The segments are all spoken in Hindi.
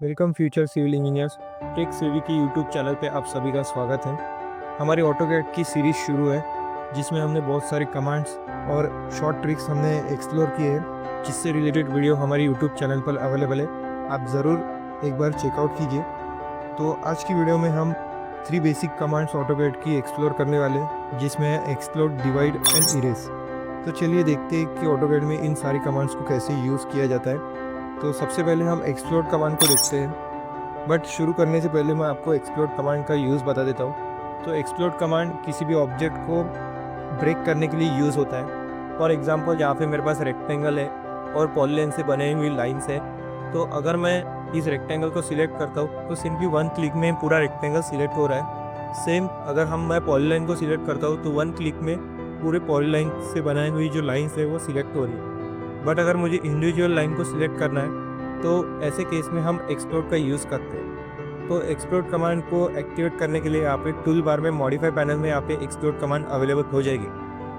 Welcome future civil engineers tech सिवी की यूट्यूब चैनल पे आप सभी का स्वागत है। हमारी ऑटोकैड की सीरीज़ शुरू है जिसमें हमने बहुत सारे कमांड्स और शॉर्ट ट्रिक्स हमने एक्सप्लोर किए हैं, जिससे रिलेटेड वीडियो हमारे यूट्यूब चैनल पर अवेलेबल है। आप ज़रूर एक बार चेकआउट कीजिए। तो आज की वीडियो में हम 3 बेसिक कमांड्स ऑटोकैड की एक्सप्लोर करने वाले हैं, जिसमें है एक्सप्लोड, डिवाइड एंड इरेज। तो चलिए देखते हैं कि ऑटोकैड में इन सारी कमांड्स को कैसे यूज़ किया जाता है। तो सबसे पहले हम एक्सप्लोड कमांड को देखते हैं, बट शुरू करने से पहले मैं आपको एक्सप्लोड कमांड का यूज़ बता देता हूँ। तो एक्सप्लोड कमांड किसी भी ऑब्जेक्ट को ब्रेक करने के लिए यूज़ होता है। फॉर एग्जांपल यहाँ पे मेरे पास रेक्टेंगल है और पॉलीलाइन से बने हुई लाइन्स है। तो अगर मैं इस रेक्टेंगल को सिलेक्ट करता हूँ तो सिंपली वन क्लिक में पूरा रेक्टेंगल सिलेक्ट हो रहा है। सेम अगर मैं पॉलीलाइन को सिलेक्ट करता हूँ तो वन क्लिक में पूरे पॉलीलाइन से बनाई हुई जो लाइन्स है वो सिलेक्ट हो रही है। बट अगर मुझे इंडिविजुअल लाइन को सिलेक्ट करना है तो ऐसे केस में हम एक्सप्लोड का यूज़ करते हैं। तो एक्सप्लोड कमांड को एक्टिवेट करने के लिए यहाँ पे टूल बार में मॉडिफाई पैनल में यहाँ पे एक्सप्लोड कमांड अवेलेबल हो जाएगी।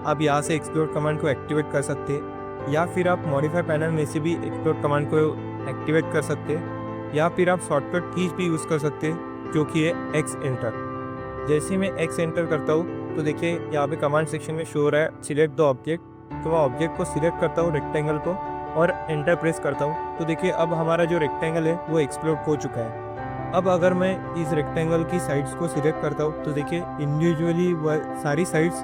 आप यहाँ से एक्सप्लोड कमांड को एक्टिवेट कर सकते हैं, या फिर आप मॉडिफाई पैनल में से भी एक्सप्लोड कमांड को एक्टिवेट कर सकते हैं, या फिर आप शॉर्टकट कीज भी यूज़ कर सकते हैं जो कि है एक्स एंटर। जैसे मैं एक्स एंटर करता हूँ तो देखिए यहाँ पे कमांड सेक्शन में शो हो रहा है सिलेक्ट द ऑब्जेक्ट। तो मैं ऑब्जेक्ट को सिलेक्ट करता हूँ, रेक्टेंगल को, और एंटर प्रेस करता हूँ। तो देखिए अब हमारा जो रेक्टेंगल है वो एक्सप्लोड हो चुका है। अब अगर मैं इस रेक्टेंगल की साइड्स को सिलेक्ट करता हूँ तो देखिए इंडिविजुअली सारी साइड्स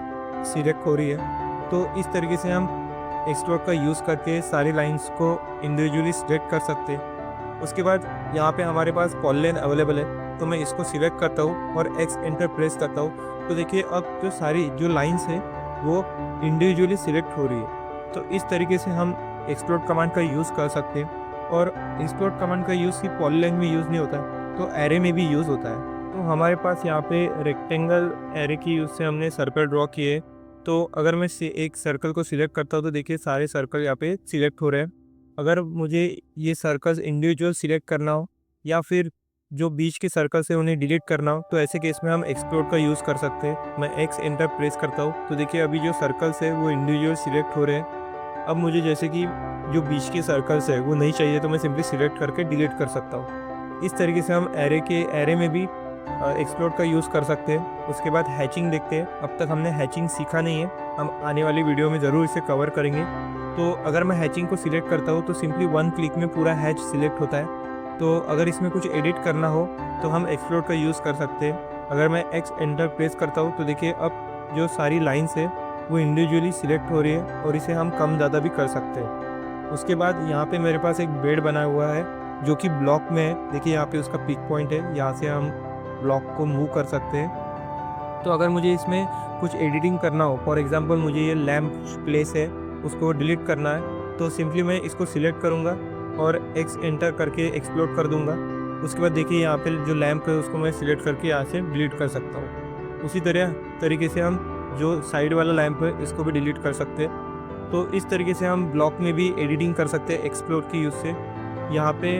सिलेक्ट हो रही है। तो इस तरीके से हम एक्सप्लोड का यूज़ करके सारी लाइन्स को इंडिविजुअली सिलेक्ट कर सकते हैं। उसके बाद यहाँ पे हमारे पास पॉलीलाइन अवेलेबल है, तो मैं इसको सिलेक्ट करता हूँ और एक्स एंटर प्रेस करता हूँ। तो देखिए अब जो सारी जो लाइन्स है वो इंडिविजुअली सिलेक्ट हो रही है। तो इस तरीके से हम एक्सप्लोड कमांड का यूज़ कर सकते हैं। और एक्सप्लोड कमांड का यूज़ सिर्फ पॉलीलाइन में यूज़ नहीं होता है, तो एरे में भी यूज़ होता है। तो हमारे पास यहाँ पे रेक्टेंगल एरे की यूज़ से हमने सर्कल ड्रॉ किए। तो अगर मैं एक सर्कल को सिलेक्ट करता हूँ तो देखिए सारे सर्कल यहाँ पे सिलेक्ट हो रहे हैं। अगर मुझे ये सर्कल्स इंडिविजुअल सिलेक्ट करना हो या फिर जो बीच के सर्कल्स है उन्हें डिलीट करना हो, तो ऐसे केस में हम एक्सप्लोड का यूज़ कर सकते हैं। मैं एक्स एंटर प्रेस करता हूँ तो देखिए अभी जो सर्कल्स है वो इंडिविजुअल सिलेक्ट हो रहे हैं। अब मुझे जैसे कि जो बीच के सर्कल्स है वो नहीं चाहिए तो मैं सिंपली सिलेक्ट करके डिलीट कर सकता हूँ। इस तरीके से हम एरे में भी एक्सप्लोड का यूज़ कर सकते हैं। उसके बाद हैचिंग देखते हैं। अब तक हमने हैचिंग सीखा नहीं है, हम आने वाली वीडियो में ज़रूर इसे कवर करेंगे। तो अगर मैं हैचिंग को सिलेक्ट करता हूँ तो सिंपली वन क्लिक में पूरा हैच सिलेक्ट होता है। तो अगर इसमें कुछ एडिट करना हो तो हम एक्सप्लोड का यूज़ कर सकते हैं। अगर मैं एक्स एंटर प्रेस करता हूँ तो देखिए अब जो सारी लाइन्स है वो इंडिविजुअली सिलेक्ट हो रही है और इसे हम कम ज़्यादा भी कर सकते हैं। उसके बाद यहाँ पे मेरे पास एक बेड बना हुआ है जो कि ब्लॉक में है। देखिए यहाँ पे उसका पिक पॉइंट है, यहाँ से हम ब्लॉक को मूव कर सकते हैं। तो अगर मुझे इसमें कुछ एडिटिंग करना हो, फॉर एग्जांपल मुझे ये लैम्प प्लेस है उसको डिलीट करना है, तो सिंपली मैं इसको सिलेक्ट करूँगा और एक्स एंटर करके एक्सप्लोड कर दूँगा। उसके बाद देखिए यहाँ पे जो लैम्प है उसको मैं सिलेक्ट करके यहाँ से डिलीट कर सकता हूँ। उसी तरीके से हम जो साइड वाला लैम्प है इसको भी डिलीट कर सकते हैं। तो इस तरीके से हम ब्लॉक में भी एडिटिंग कर सकते हैं एक्सप्लोड की यूज़ से। यहाँ पे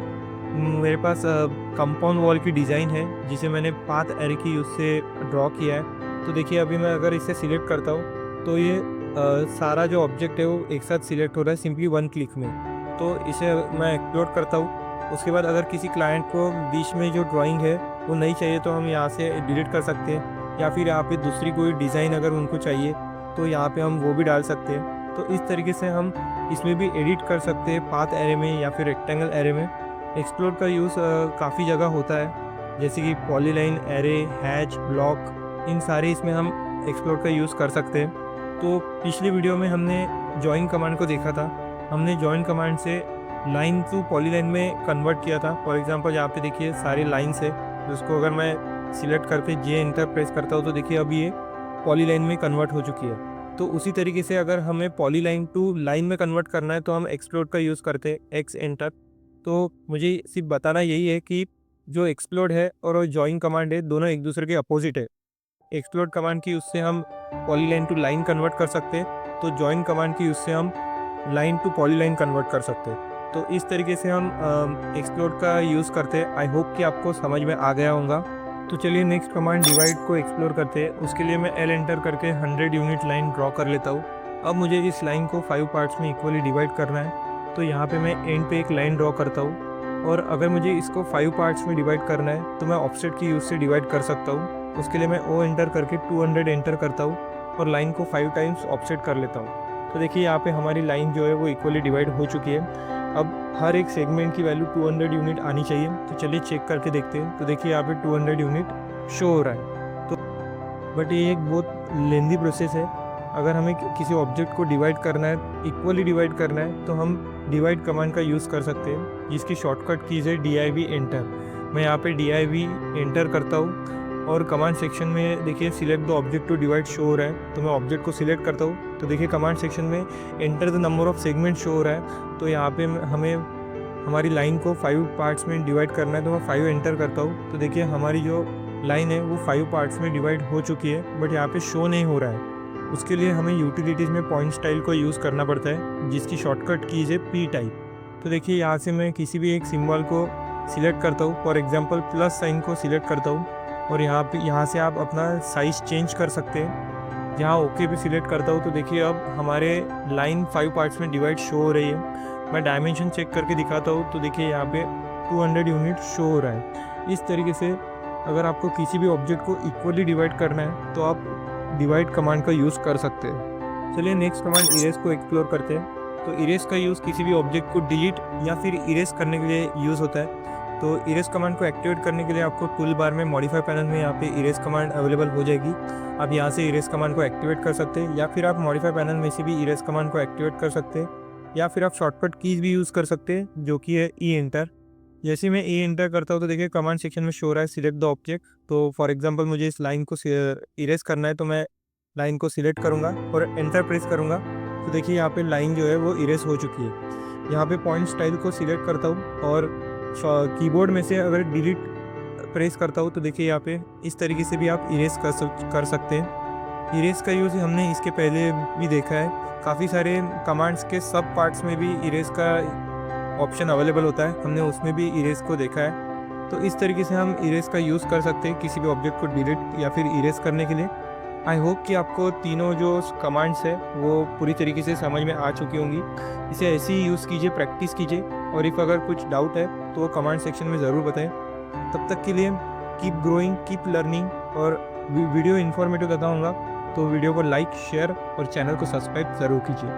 मेरे पास कंपाउंड वॉल की डिज़ाइन है जिसे मैंने पाथ एरे की यूज़ से ड्रॉ किया है। तो देखिए अभी मैं अगर इसे सिलेक्ट करता हूँ तो ये सारा जो ऑब्जेक्ट है वो एक साथ सिलेक्ट हो रहा है सिंपली वन क्लिक में। तो इसे मैं एक्सप्लोड करता हूँ। उसके बाद अगर किसी क्लाइंट को बीच में जो ड्राइंग है वो नहीं चाहिए तो हम यहाँ से डिलीट कर सकते हैं, या फिर यहाँ पे दूसरी कोई डिज़ाइन अगर उनको चाहिए तो यहाँ पे हम वो भी डाल सकते हैं। तो इस तरीके से हम इसमें भी एडिट कर सकते हैं पाथ एरे में या फिर रेक्टेंगल एरे में। एक्सप्लोड का यूज़ काफ़ी जगह होता है, जैसे कि पॉलीलाइन एरे, हैच, ब्लॉक, इन सारे इसमें हम एक्सप्लोड का यूज़ कर सकते हैं। तो पिछली वीडियो में हमने जॉइन कमांड को देखा था। हमने जॉइन कमांड से लाइन टू पॉलीलाइन में कन्वर्ट किया था। फॉर एग्जांपल यहाँ पे देखिए सारी लाइन्स है, जिसको अगर मैं सिलेक्ट करके जे एंटर प्रेस करता हूँ तो देखिए अब ये पॉलीलाइन में कन्वर्ट हो चुकी है। तो उसी तरीके से अगर हमें पॉलीलाइन टू लाइन में कन्वर्ट करना है तो हम एक्सप्लोड का यूज़ करते हैं, एक्स एंटर। तो मुझे सिर्फ बताना यही है कि जो एक्सप्लोड है और जॉइन कमांड है दोनों एक दूसरे के अपोजिट है। एक्सप्लोड कमांड की उससे हम पॉलीलाइन टू लाइन कन्वर्ट कर सकते हैं, तो जॉइन कमांड की उससे हम लाइन टू पॉलीलाइन कन्वर्ट कर सकते हैं। तो इस तरीके से हम एक्सप्लोड का यूज़ करते हैं। आई होप कि आपको समझ में आ गया होगा। तो चलिए नेक्स्ट कमांड डिवाइड को एक्सप्लोर करते हैं। उसके लिए मैं एल एंटर करके 100 यूनिट लाइन ड्रॉ कर लेता हूँ। अब मुझे इस लाइन को 5 पार्ट्स में इक्वली डिवाइड करना है। तो यहाँ पे मैं एंड पे एक लाइन ड्रॉ करता हूँ और अगर मुझे इसको 5 पार्ट्स में डिवाइड करना है तो मैं ऑफसेट की यूज़ से डिवाइड कर सकता हूँ। उसके लिए मैं ओ एंटर करके 200 एंटर करता हूँ और लाइन को 5 टाइम्स ऑफसेट कर लेता हूँ। तो देखिए यहाँ पे हमारी लाइन जो है वो इक्वली डिवाइड हो चुकी है। अब हर एक सेगमेंट की वैल्यू 200 यूनिट आनी चाहिए। तो चलिए चेक करके देखते हैं। तो देखिए यहाँ पे 200 यूनिट शो हो रहा है। तो बट ये एक बहुत लेंदी प्रोसेस है। अगर हमें किसी ऑब्जेक्ट को डिवाइड करना है, इक्वली डिवाइड करना है, तो हम डिवाइड कमांड का यूज़ कर सकते हैं, जिसकी शॉर्टकट कीज़ है DIV एंटर। मैं यहाँ पे DIV एंटर करता हूँ और कमांड सेक्शन में देखिए select the object to divide show हो रहा है। तो मैं ऑब्जेक्ट को सिलेक्ट करता हूँ। तो देखिए कमांड सेक्शन में enter the number of segment show हो रहा है। तो यहाँ पे हमें हमारी लाइन को 5 पार्ट्स में डिवाइड करना है। तो मैं 5 एंटर करता हूँ। तो देखिए हमारी जो लाइन है वो 5 पार्ट्स में डिवाइड हो चुकी है, बट यहाँ पे शो नहीं हो रहा है। उसके लिए हमें यूटिलिटीज़ में पॉइंट स्टाइल को यूज़ करना पड़ता है, जिसकी शॉर्टकट कीज़ है P टाइप। तो देखिए यहाँ से मैं किसी भी एक सिंबल को सिलेक्ट करता हूँ। फॉर एग्जांपल प्लस साइन को सिलेक्ट करता हूँ और यहाँ से आप अपना साइज़ चेंज कर सकते हैं। यहाँ ओके पे सिलेक्ट करता हूँ तो देखिए अब हमारे लाइन 5 पार्ट्स में डिवाइड शो हो रही है। मैं डायमेंशन चेक करके दिखाता हूँ तो देखिए यहाँ पे 200 यूनिट शो हो रहा है। इस तरीके से अगर आपको किसी भी ऑब्जेक्ट को इक्वली डिवाइड करना है तो आप डिवाइड कमांड का यूज़ कर सकते हैं। चलिए नेक्स्ट कमांड इरेज को एक्सप्लोर करते हैं। तो इरेज का यूज़ किसी भी ऑब्जेक्ट को डिलीट या फिर इरेज करने के लिए यूज़ होता है। तो इरेज कमांड को एक्टिवेट करने के लिए आपको टूल बार में मॉडिफाई पैनल में यहाँ पे इरेज कमांड अवेलेबल हो जाएगी। आप यहाँ से इरेज कमांड को एक्टिवेट कर सकते हैं, या फिर आप मॉडिफाई पैनल में से भी इरेज कमांड को एक्टिवेट कर सकते हैं, या फिर आप शॉर्टकट कीज़ भी यूज़ कर सकते हैं, जो कि है ई एंटर। जैसे मैं ई एंटर करता हूँ तो देखिए कमांड सेक्शन में शो रहा है सिलेक्ट द ऑब्जेक्ट। तो फॉर एग्जांपल मुझे इस लाइन को इरेज करना है, तो मैं लाइन को सिलेक्ट करूँगा और एंटर प्रेस करूँगा। तो देखिए यहाँ पे लाइन जो है वो इरेज हो चुकी है। यहाँ पे पॉइंट स्टाइल को सिलेक्ट करता हूँ और कीबोर्ड में से अगर डिलीट प्रेस करता हूँ तो देखिए यहाँ पे इस तरीके से भी आप इरेज कर सकते हैं। इरेज का यूज़ हमने इसके पहले भी देखा है। काफ़ी सारे कमांड्स के सब पार्ट्स में भी इरेज का ऑप्शन अवेलेबल होता है, हमने उसमें भी इरेज को देखा है। तो इस तरीके से हम इरेज का यूज़ कर सकते हैं किसी भी ऑब्जेक्ट को डिलीट या फिर इरेज करने के लिए। आई होप कि आपको तीनों जो कमांड्स है वो पूरी तरीके से समझ में आ चुकी होंगी। इसे ऐसे ही यूज़ कीजिए, प्रैक्टिस कीजिए, और इफ़ अगर कुछ डाउट है तो वो कमेंट सेक्शन में ज़रूर बताएं। तब तक के लिए कीप ग्रोइंग, कीप लर्निंग, और वीडियो इन्फॉर्मेटिव बताऊँगा तो वीडियो को लाइक, शेयर और चैनल को सब्सक्राइब ज़रूर कीजिए।